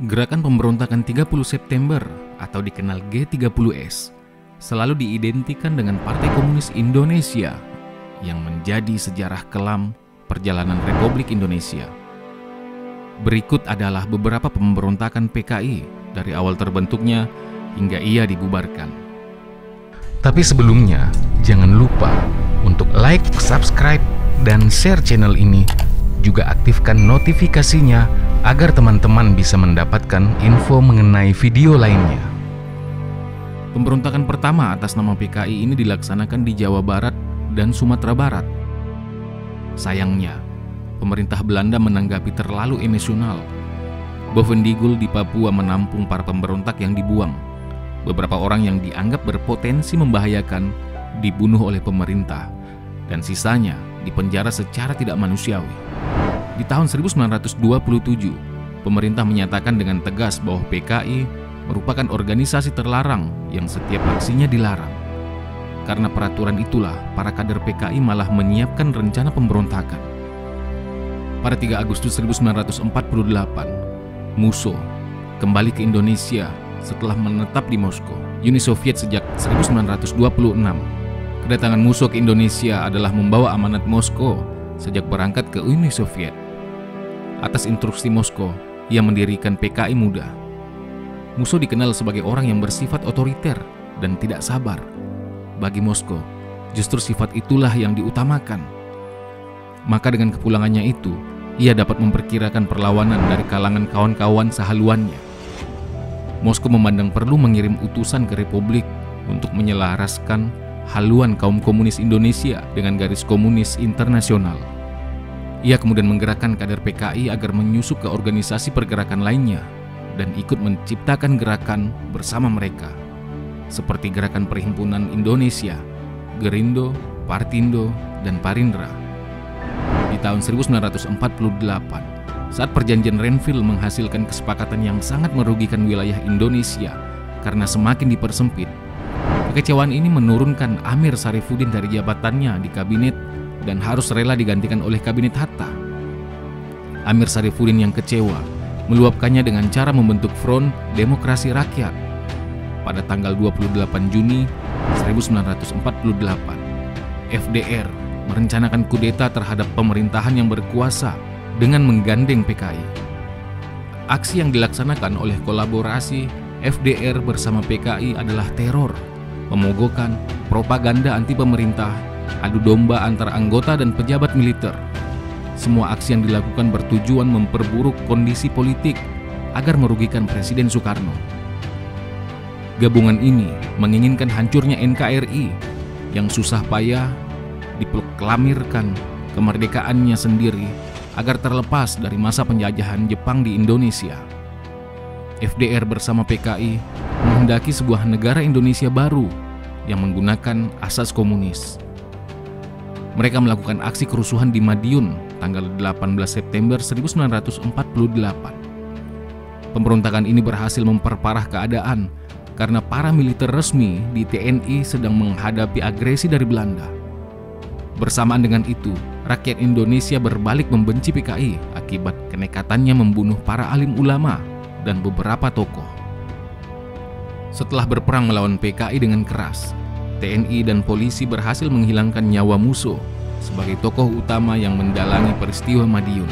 Gerakan pemberontakan 30 September atau dikenal G30S selalu diidentikan dengan Partai Komunis Indonesia yang menjadi sejarah kelam perjalanan Republik Indonesia. Berikut adalah beberapa pemberontakan PKI dari awal terbentuknya hingga ia dibubarkan. Tapi sebelumnya, jangan lupa untuk like, subscribe, dan share channel ini. Juga aktifkan notifikasinya agar teman-teman bisa mendapatkan info mengenai video lainnya. Pemberontakan pertama atas nama PKI ini dilaksanakan di Jawa Barat dan Sumatera Barat. Sayangnya, pemerintah Belanda menanggapi terlalu emosional. Bovendigul di Papua menampung para pemberontak yang dibuang. Beberapa orang yang dianggap berpotensi membahayakan dibunuh oleh pemerintah, dan sisanya dipenjara secara tidak manusiawi. Di tahun 1927, pemerintah menyatakan dengan tegas bahwa PKI merupakan organisasi terlarang yang setiap aksinya dilarang. Karena peraturan itulah, para kader PKI malah menyiapkan rencana pemberontakan. Pada 3 Agustus 1948, Musso kembali ke Indonesia setelah menetap di Moskow, Uni Soviet sejak 1926. Kedatangan Musso ke Indonesia adalah membawa amanat Moskow sejak berangkat ke Uni Soviet. Atas instruksi Moskow, ia mendirikan PKI Muda. Musso dikenal sebagai orang yang bersifat otoriter dan tidak sabar. Bagi Moskow, justru sifat itulah yang diutamakan. Maka dengan kepulangannya itu, ia dapat memperkirakan perlawanan dari kalangan kawan-kawan sehaluannya. Moskow memandang perlu mengirim utusan ke Republik untuk menyelaraskan haluan kaum komunis Indonesia dengan garis komunis internasional. Ia kemudian menggerakkan kader PKI agar menyusup ke organisasi pergerakan lainnya dan ikut menciptakan gerakan bersama mereka, seperti Gerakan Perhimpunan Indonesia, Gerindo, Partindo, dan Parindra. Di tahun 1948, saat perjanjian Renville menghasilkan kesepakatan yang sangat merugikan wilayah Indonesia karena semakin dipersempit, kekecewaan ini menurunkan Amir Sarifuddin dari jabatannya di kabinet dan harus rela digantikan oleh kabinet Hatta. Amir Sarifuddin yang kecewa meluapkannya dengan cara membentuk Front Demokrasi Rakyat. Pada tanggal 28 Juni 1948, FDR merencanakan kudeta terhadap pemerintahan yang berkuasa dengan menggandeng PKI. Aksi yang dilaksanakan oleh kolaborasi FDR bersama PKI adalah teror, pemogokan, propaganda anti pemerintah, adu domba antara anggota dan pejabat militer. Semua aksi yang dilakukan bertujuan memperburuk kondisi politik agar merugikan Presiden Soekarno. Gabungan ini menginginkan hancurnya NKRI yang susah payah diproklamirkan kemerdekaannya sendiri agar terlepas dari masa penjajahan Jepang di Indonesia. FDR bersama PKI menghendaki sebuah negara Indonesia baru yang menggunakan asas komunis. Mereka melakukan aksi kerusuhan di Madiun tanggal 18 September 1948. Pemberontakan ini berhasil memperparah keadaan karena para militer resmi di TNI sedang menghadapi agresi dari Belanda. Bersamaan dengan itu, rakyat Indonesia berbalik membenci PKI akibat kenekatannya membunuh para alim ulama dan beberapa tokoh. Setelah berperang melawan PKI dengan keras, TNI dan polisi berhasil menghilangkan nyawa Musso sebagai tokoh utama yang mendalangi peristiwa Madiun.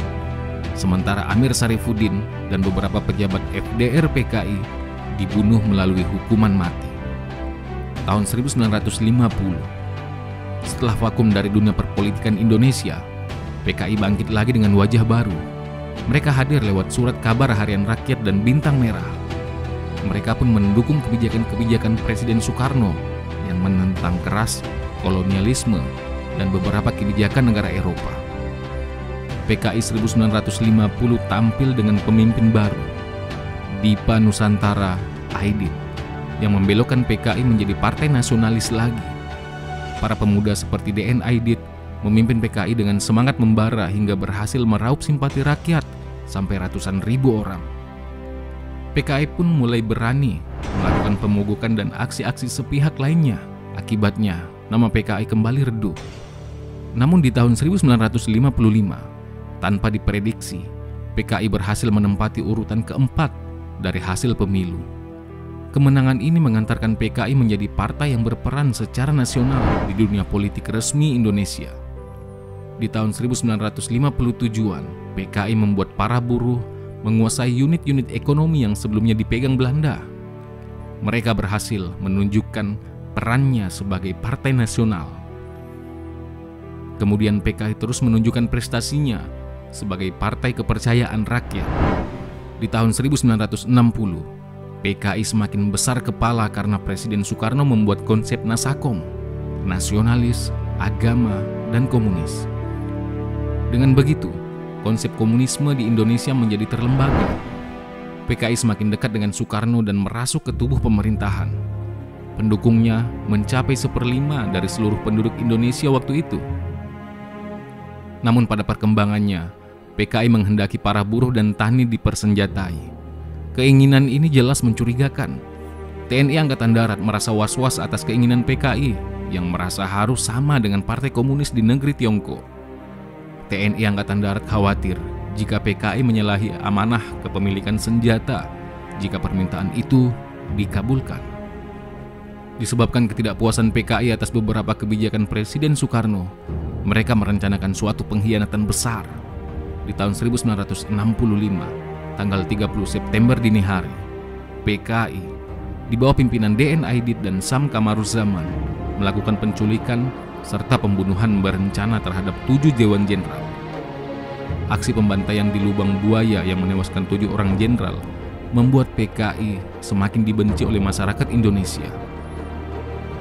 Sementara Amir Sarifuddin dan beberapa pejabat FDR PKI dibunuh melalui hukuman mati. Tahun 1950, setelah vakum dari dunia perpolitikan Indonesia, PKI bangkit lagi dengan wajah baru. Mereka hadir lewat surat kabar Harian Rakyat dan Bintang Merah. Mereka pun mendukung kebijakan-kebijakan Presiden Soekarno yang menentang keras kolonialisme dan beberapa kebijakan negara Eropa. PKI 1950 tampil dengan pemimpin baru, Dipa Nusantara Aidit, yang membelokkan PKI menjadi partai nasionalis lagi. Para pemuda seperti DN Aidit memimpin PKI dengan semangat membara hingga berhasil meraup simpati rakyat sampai ratusan ribu orang. PKI pun mulai berani melakukan pemogokan dan aksi-aksi sepihak lainnya. Akibatnya, nama PKI kembali redup. Namun di tahun 1955, tanpa diprediksi, PKI berhasil menempati urutan keempat dari hasil pemilu. Kemenangan ini mengantarkan PKI menjadi partai yang berperan secara nasional di dunia politik resmi Indonesia. Di tahun 1957-an, PKI membuat para buruh menguasai unit-unit ekonomi yang sebelumnya dipegang Belanda. Mereka berhasil menunjukkan perannya sebagai partai nasional. Kemudian PKI terus menunjukkan prestasinya sebagai partai kepercayaan rakyat. Di tahun 1960, PKI semakin besar kepala karena Presiden Soekarno membuat konsep Nasakom, nasionalis, agama, dan komunis. Dengan begitu, konsep komunisme di Indonesia menjadi terlembaga. PKI semakin dekat dengan Soekarno dan merasuk ke tubuh pemerintahan. Pendukungnya mencapai 1/5 dari seluruh penduduk Indonesia waktu itu. Namun pada perkembangannya, PKI menghendaki para buruh dan tani dipersenjatai. Keinginan ini jelas mencurigakan. TNI Angkatan Darat merasa was-was atas keinginan PKI yang merasa harus sama dengan Partai Komunis di negeri Tiongkok. TNI Angkatan Darat khawatir jika PKI menyalahi amanah kepemilikan senjata jika permintaan itu dikabulkan. Disebabkan ketidakpuasan PKI atas beberapa kebijakan Presiden Soekarno, mereka merencanakan suatu pengkhianatan besar. Di tahun 1965, tanggal 30 September dini hari, PKI di bawah pimpinan DN Aidit dan Sam Kamaruzaman melakukan penculikan serta pembunuhan berencana terhadap 7 dewan jenderal. Aksi pembantaian di Lubang Buaya yang menewaskan 7 orang jenderal membuat PKI semakin dibenci oleh masyarakat Indonesia.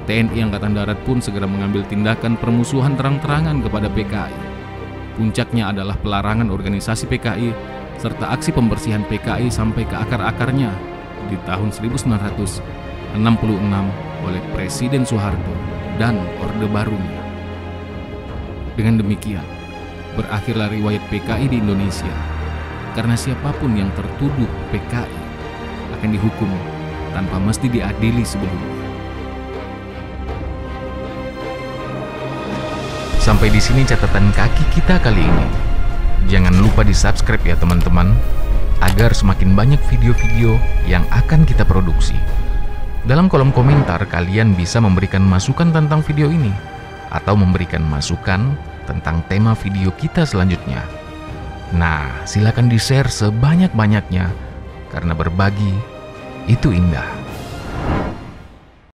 TNI Angkatan Darat pun segera mengambil tindakan permusuhan terang-terangan kepada PKI. Puncaknya adalah pelarangan organisasi PKI serta aksi pembersihan PKI sampai ke akar-akarnya di tahun 1966 oleh Presiden Soeharto dan Orde Barunya. Dengan demikian, berakhirlah riwayat PKI di Indonesia, karena siapapun yang tertuduh PKI akan dihukum tanpa mesti diadili sebelumnya. Sampai di sini catatan kaki kita kali ini. Jangan lupa di-subscribe ya teman-teman, agar semakin banyak video-video yang akan kita produksi. Dalam kolom komentar kalian bisa memberikan masukan tentang video ini, atau memberikan masukan tentang tema video kita selanjutnya. Nah, silakan di-share sebanyak-banyaknya, karena berbagi itu indah.